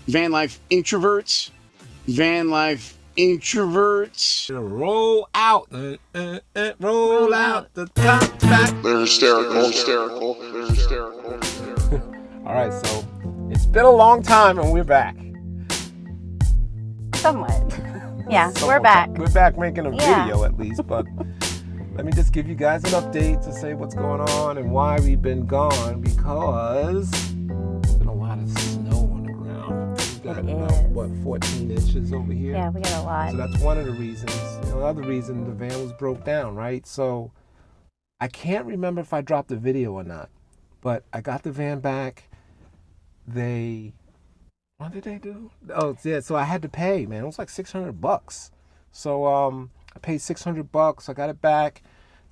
VanLife introverts. VanLife introverts. Roll out, roll out the top back. They're hysterical. All right, so it's been a long time and we're back. Somewhat. Yeah, we're back. We're back making a video at least, but let me just give you guys an update to say what's going on and why we've been gone, because there's been a lot of snow on the ground. We got about, 14 inches over here? Yeah, we got a lot. So that's one of the reasons. Another reason the van was broke down, right? So I can't remember if I dropped the video or not, but I got the van back. What did they do? Oh, yeah, so I had to pay, man. It was like $600. So I paid $600. I got it back.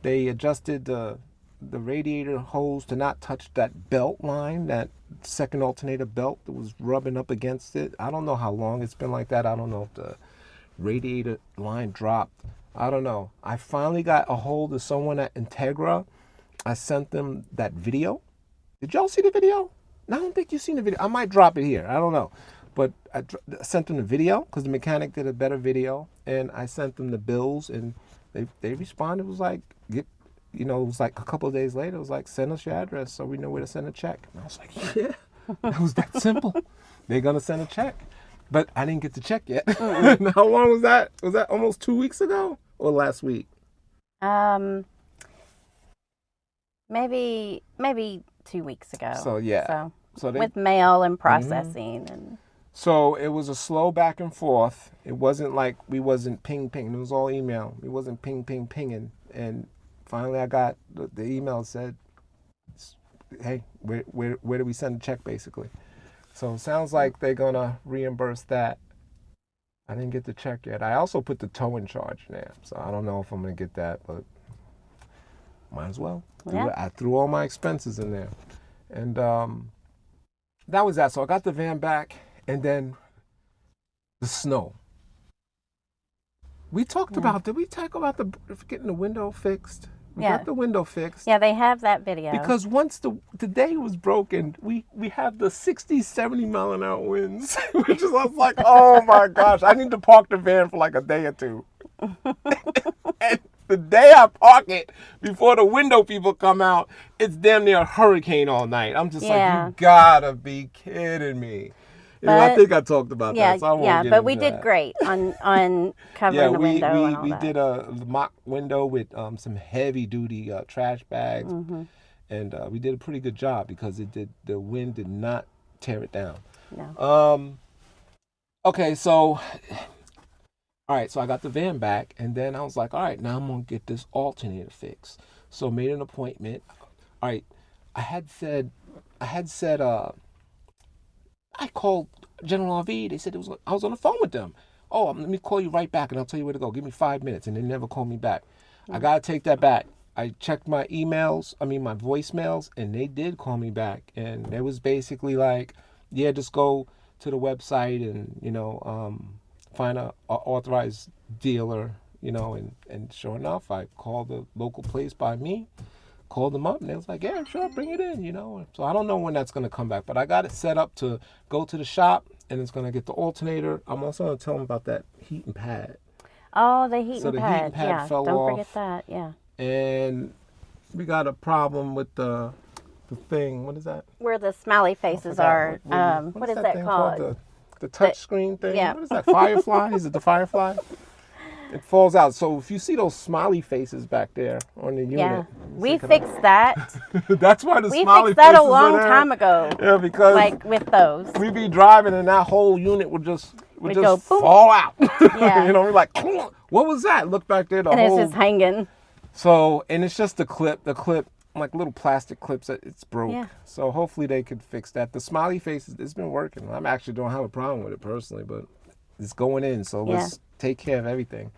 They adjusted the radiator hose to not touch that belt line, that second alternator belt that was rubbing up against it. I don't know how long it's been like that. I don't know if the radiator line dropped. I don't know. I finally got a hold of someone at Entegra. I sent them that video. Did y'all see the video? I don't think you've seen the video. I might drop it here. I don't know. But I sent them the video because the mechanic did a better video. And I sent them the bills, and they responded. It was like, it was like a couple of days later. It was like, send us your address so we know where to send a check. And I was like, yeah, that was that simple. They're going to send a check. But I didn't get the check yet. How long was that? Was that almost 2 weeks ago or last week? Maybe 2 weeks ago. So yeah. So with mail and processing and. So it was a slow back and forth. It wasn't like we wasn't ping. It was all email. We wasn't pinging. And finally I got the email that said, hey, where do we send a check, basically? So it sounds like they're gonna reimburse that. I didn't get the check yet. I also put the towing charge in there. So I don't know if I'm gonna get that, but might as well. Yeah. I threw all my expenses in there. And that was that. So I got the van back, and then the snow. Did we talk about getting the window fixed? We got the window fixed. Yeah, they have that video. Because once the day was broken, we have the 60, 70 mile an hour winds, which is, I was like, oh my gosh, I need to park the van for like a day or two. And the day I park it, before the window people come out, it's damn near a hurricane all night. I'm just like, you gotta be kidding me. I think I talked about that, so I won't get but into we did that. great on covering the window and all we that. did a mock window with some heavy-duty trash bags, and we did a pretty good job because the wind did not tear it down. No. Okay, so... All right, so I got the van back, and then I was like, all right, now I'm going to get this alternator fixed. So made an appointment. All right, I had said, I called General RV. They said I was on the phone with them. Oh, let me call you right back, and I'll tell you where to go. Give me 5 minutes, and they never called me back. I got to take that back. I checked my my voicemails, and they did call me back. And it was basically like, yeah, just go to the website and, find a authorized dealer, and sure enough, I called the local place by me, called them up, and they was like, yeah, sure, bring it in, So I don't know when that's going to come back, but I got it set up to go to the shop, and it's going to get the alternator. I'm also going to tell them about that heating pad. Oh, the heating pad. Heating pad fell don't off. Forget that, yeah. And we got a problem with the thing, what is that? Where the smiley faces are. What is that called? The touch screen thing? Yeah. What is that, Firefly? Is it the Firefly? It falls out. So if you see those smiley faces back there on the unit. We fixed that. That's why the smiley faces We fixed that a long are there. time ago. Yeah, because like with those. We'd be driving and that whole unit would just go, fall out. Yeah. We're like, what was that? Look back there. It's just hanging. So, and it's just the clip, like little plastic clips that it's broke. Yeah. So hopefully they could fix that. The smiley faces, it's been working. I actually don't have a problem with it personally, but it's going in. So let's take care of everything.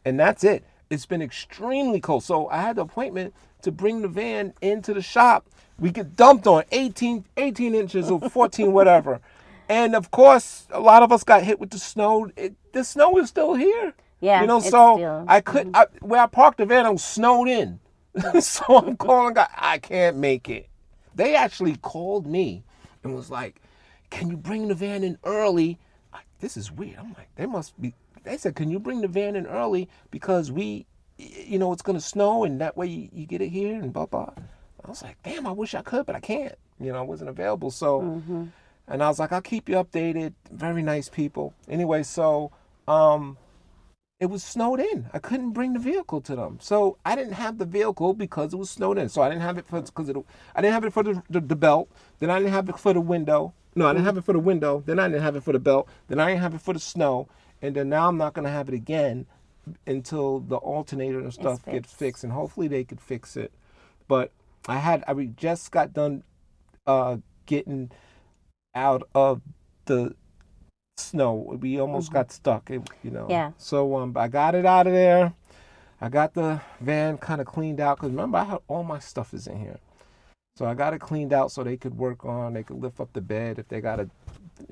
And that's it. It's been extremely cold. So I had the appointment to bring the van into the shop. We get dumped on 18 inches or 14, whatever. And of course, a lot of us got hit with the snow. The snow is still here. Yeah. I couldn't, where I parked the van, I was snowed in. So I'm calling God, I can't make it. They actually called me and was like, can you bring the van in early? This is weird. I'm like, they said, can you bring the van in early because it's going to snow and that way you get it here and blah, blah. I was like, damn, I wish I could, but I can't. I wasn't available. So, and I was like, I'll keep you updated. Very nice people. Anyway, so it was snowed in. I couldn't bring the vehicle to them. So I didn't have the vehicle because it was snowed in. So I didn't have it I didn't have it for the belt. Then I didn't have it for the window. No, I didn't have it for the window. Then I didn't have it for the belt. Then I didn't have it for the snow. And then now I'm not going to have it again until the alternator and stuff get fixed. And hopefully they could fix it. But I just got done getting out of the snow. We almost got stuck, Yeah. So I got it out of there. I got the van kind of cleaned out because remember I had all my stuff is in here. So I got it cleaned out so they could they could lift up the bed if they got to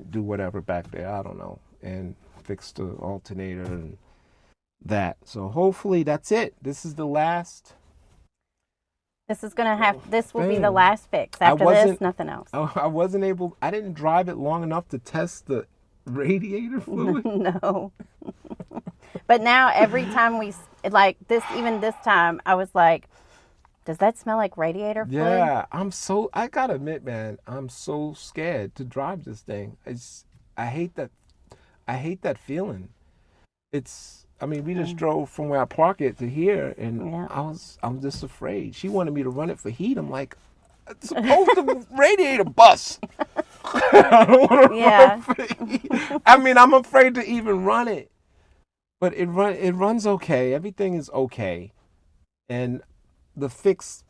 do whatever back there. I don't know. And fix the alternator and that. So hopefully that's it. This is the last. This will be the last fix. After this, nothing else. I didn't drive it long enough to test the radiator fluid. No. But now every time even this time, I was like, does that smell like radiator fluid? Yeah, I gotta admit, man, I'm so scared to drive this thing. I hate that feeling. We just drove from where I park it to here, and I'm just afraid. She wanted me to run it for heat. I'm like, it's supposed to radiator bust. I don't want to run for heat. I'm afraid to even run it. But it runs okay. Everything is okay, and the fix,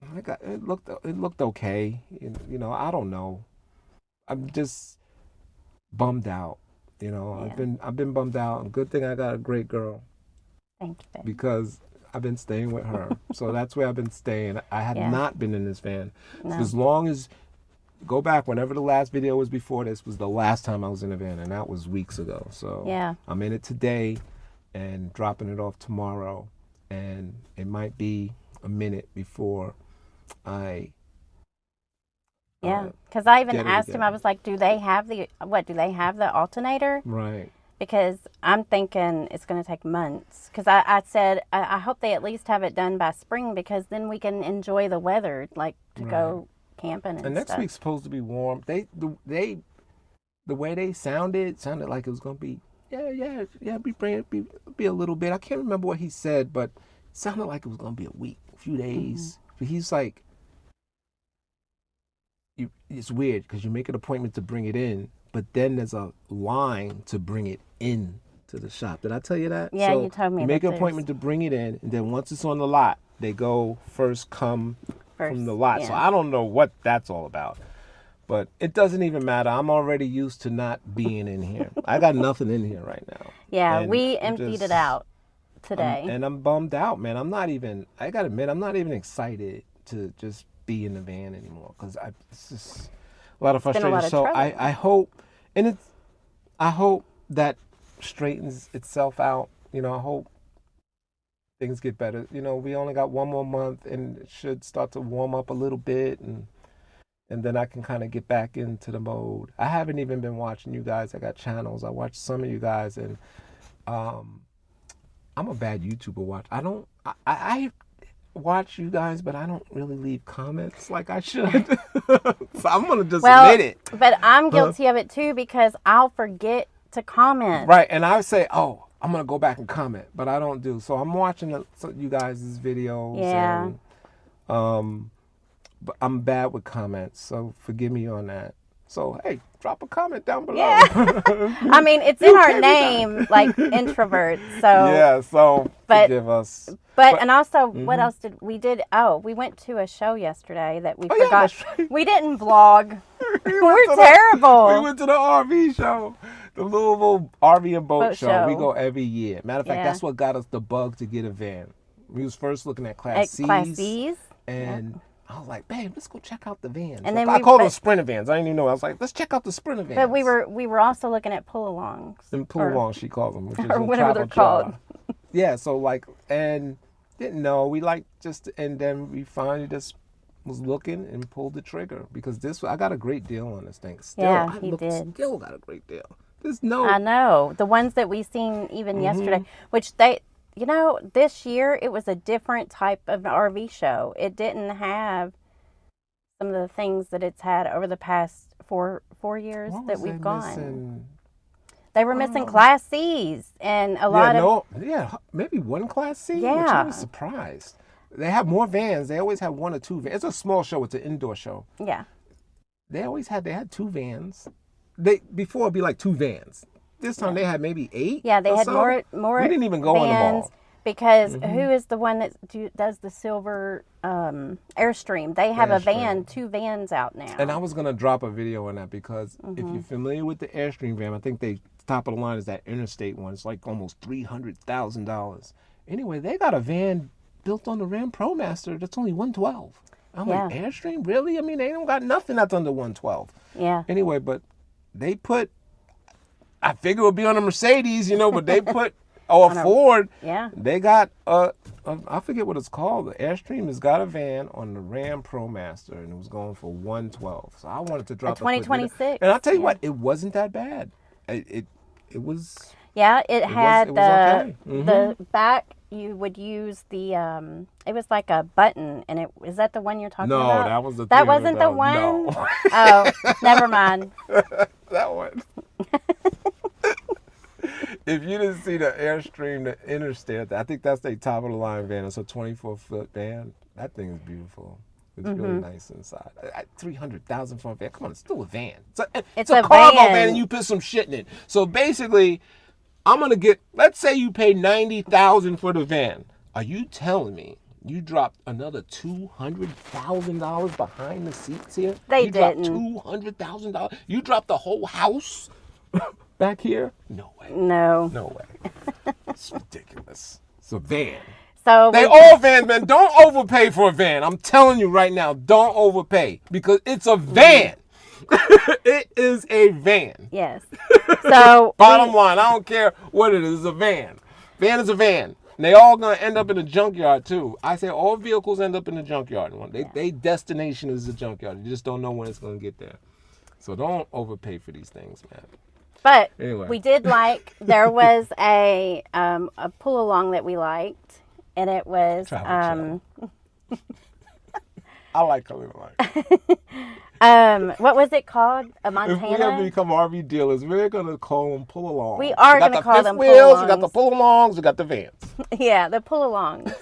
it looked okay. I don't know. I'm just bummed out. I've been bummed out. Good thing I got a great girl. Thank you. Because I've been staying with her. So that's where I've been staying. I had not been in this van. No. As long as, go back, whenever the last video was before this was the last time I was in a van, and that was weeks ago. So I'm in it today and dropping it off tomorrow. And it might be a minute before I because I even asked him, I was like, do they have the alternator? Right. Because I'm thinking it's going to take months. Because I said, I hope they at least have it done by spring because then we can enjoy the weather, to go camping and stuff. And next week's supposed to be warm. The way they sounded like it was going to be, be a little bit. I can't remember what he said, but it sounded like it was going to be a week, a few days. But he's like, it's weird because you make an appointment to bring it in, but then there's a line to bring it in to the shop. Did I tell you that? Yeah, you told me. You make an appointment to bring it in, and then once it's on the lot, they go first from the lot. Yeah. So I don't know what that's all about, but it doesn't even matter. I'm already used to not being in here. I got nothing in here right now. Yeah, and we emptied it out today. And I'm bummed out, man. I gotta admit, I'm not even excited to just be in the van anymore because it's just a lot of frustration. So I hope that straightens itself out. I hope things get better. We only got one more month and it should start to warm up a little bit and then I can kind of get back into the mode. I haven't even been watching you guys. I got channels. I watch some of you guys and I'm a bad YouTuber watch. I watch you guys, but I don't really leave comments like I should. So I'm gonna just admit it. But I'm guilty of it too because I'll forget to comment. Right, and I say, "Oh, I'm gonna go back and comment," but I don't do. So I'm watching you guys' videos. Yeah. And, but I'm bad with comments, so forgive me on that. So hey, drop a comment down below. Yeah. It's in our name, like introvert. So yeah. So forgive us. But and also, what else did we did? Oh, we went to a show yesterday that we forgot. Yeah, we didn't vlog. We're terrible. We went to the RV show, the Louisville RV and boat show. We go every year. Matter of fact, that's what got us the bug to get a van. We was first looking at Class C's. And I was like, babe, let's go check out the vans. And then I called them Sprinter vans. I didn't even know. I was like, let's check out the Sprinter vans. But we were also looking at pull-alongs. And pull-alongs, she calls them, which is or whatever they're called. Yeah, so and didn't know. We and then we finally just was looking and pulled the trigger because I got a great deal on this thing. Still, Yeah, he did. Still got a great deal. There's no. I know. The ones that we seen even yesterday, which this year it was a different type of RV show. It didn't have some of the things that it's had over the past four years that we've gone. Missing? They were missing Class C's and a lot of... maybe one Class C, which Yeah. I was surprised. They have more vans. They always have one or two vans. It's a small show. It's an indoor show. Yeah. They had two vans. Before it'd be like two vans. This time they had maybe 8. Yeah, they had more. We didn't even go in the mall. Because who is the one that does the silver Airstream? They have Airstream. two vans out now. And I was going to drop a video on that because if you're familiar with the Airstream van, I think top of the line is that Interstate one. It's like almost $300,000. Anyway, they got a van built on the Ram Promaster that's only 112. I'm like, Airstream? Really? I mean, they don't got nothing that's under 112. Yeah. Anyway, but they put, I figure it would be on a Mercedes, but they put, a Ford. Yeah. They got, I forget what it's called. The Airstream has got a van on the Ram Promaster, and it was going for 112. So I wanted to drop a 2026. And I'll tell you what, it wasn't that bad. It was. Yeah, it had okay. the back. You would use the it was like a button, and is that the one you're talking about? No, that was the. That wasn't the one. No. Oh, never mind. That one. If you didn't see the Airstream, the Interstate, I think that's their top of the line van. It's a 24-foot van. That thing is beautiful. It's really nice inside. $300,000 for a van. Come on, it's still a van. It's a cargo van, and you put some shit in it. So basically, I'm gonna get. Let's say you pay $90,000 for the van. Are you telling me you dropped another $200,000 behind the seats here? They didn't. $200,000. You dropped the whole house back here? No way. No. No way. It's ridiculous. It's a van. So they all vans, man. Don't overpay for a van. I'm telling you right now, don't overpay because it's a van. It is a van. Yes. So bottom line, I don't care what it is. It's a van. Van is a van. And they all gonna end up in a junkyard too. I say all vehicles end up in the junkyard. They destination is the junkyard. You just don't know when it's gonna get there. So don't overpay for these things, man. But anyway. We did there was a pull along that we liked, and it was I like a little like. What was it called? A Montana. If we ever become RV dealers, we're gonna call them pull alongs. We are gonna call them pull alongs. We got the pull alongs. We got the vans. Yeah, the pull alongs.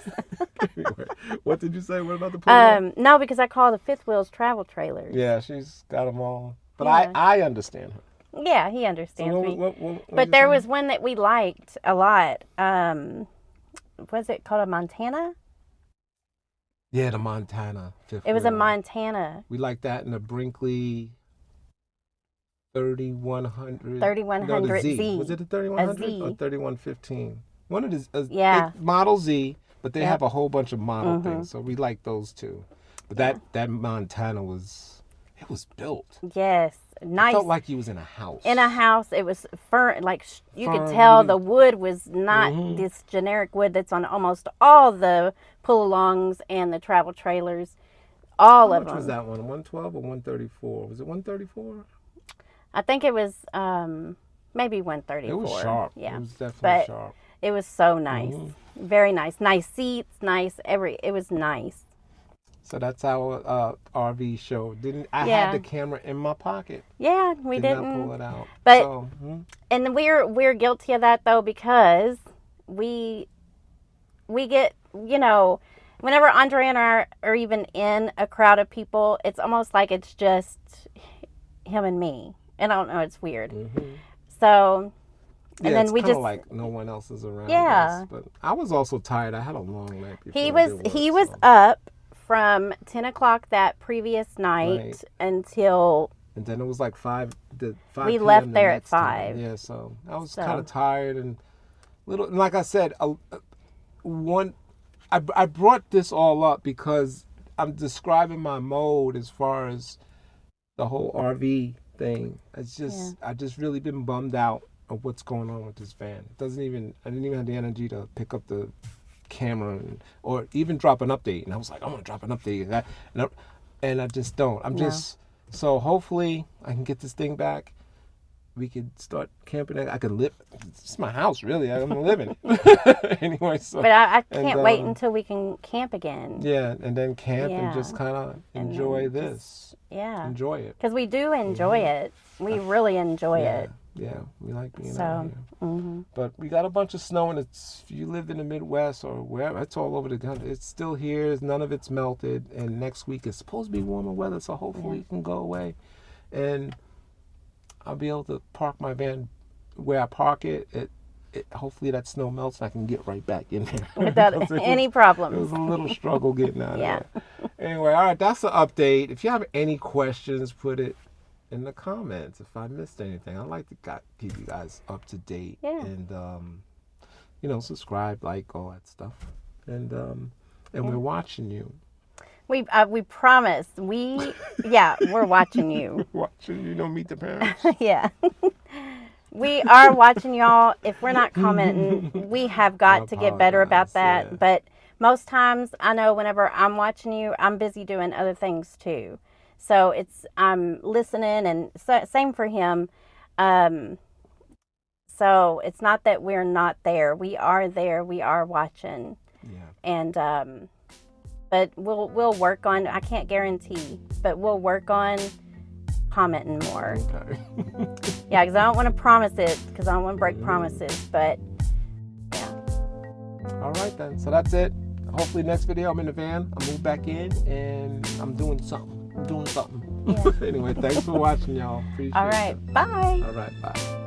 Anyway, what did you say? What about the pull alongs? No, because I call the fifth wheels travel trailers. Yeah, she's got them all. But yeah. I understand her. Yeah, he understands me. What but there was one that we liked a lot. Was it called a Montana? Yeah, the Montana fifth It was wheel. a Montana. We like that in the Brinkley 3100. 3100 Z. Was it a 3100 a Z. or 3115? One of the Model Z, but they have a whole bunch of model things, so we like those too. But that Montana was built. Yes. Nice. It felt like he was in a house. In a house, it was firm. Like you could tell the wood was not this generic wood that's on almost all the pull-alongs and the travel trailers. All of them. How much was that one? 112 or 134? Was it 134? I think it was maybe 134. It was sharp. Yeah. It was definitely sharp. It was so nice. Very nice. Nice seats. Nice. It was nice. So that's our RV show. I had the camera in my pocket. Yeah, we didn't not pull it out. But and we're guilty of that though because we get whenever Andre and I are even in a crowd of people, it's almost like it's just him and me, and I don't know, it's weird. So. And then it's like no one else is around. Yeah. Us, but I was also tired. I had a long night before. He was up from 10 o'clock that previous night until. And then it was like 5 we left there at 5. Yeah, so I was kind of tired and little. And like I said, I brought this all up because I'm describing my mode as far as the whole RV thing. It's just I just really been bummed out of what's going on with this van. I didn't even have the energy to pick up the camera or even drop an update. And I was like, I'm gonna drop an update, and I just don't. So hopefully I can get this thing back. We could start camping. I could live. It's my house, really. I'm gonna live in it anyway. So, but I can't wait until we can camp again. Yeah, and then camp and just kind of enjoy this. Enjoy it. Because we do enjoy it. We really enjoy it. Yeah, we like being out here. But we got a bunch of snow, and if you lived in the Midwest or wherever, it's all over the country. It's still here. None of it's melted. And next week is supposed to be warmer weather, so hopefully it can go away. And I'll be able to park my van where I park it. Hopefully that snow melts and I can get right back in there. Without any problems. It was a little struggle getting out of there. Anyway, all right, that's the update. If you have any questions, put it in the comments if I missed anything. I like to keep you guys up to date. And, subscribe, like, all that stuff. And we're watching you. We promise. We're watching you. We're watching you. Don't meet the parents. Yeah. We are watching y'all. If we're not commenting, we have got to get better about that. Yeah. But most times, I know whenever I'm watching you, I'm busy doing other things too. So I'm listening, and same for him. So it's not that we're not there. We are there. We are watching. Yeah. And but we'll work on. I can't guarantee, but we'll work on commenting more. Okay. Yeah, because I don't want to promise it, because I don't want to break promises. But yeah. All right then. So that's it. Hopefully next video I'm in the van. I move back in and I'm doing something. Yeah. Anyway, thanks for watching, y'all. Appreciate it. All right. Bye. All right. Bye.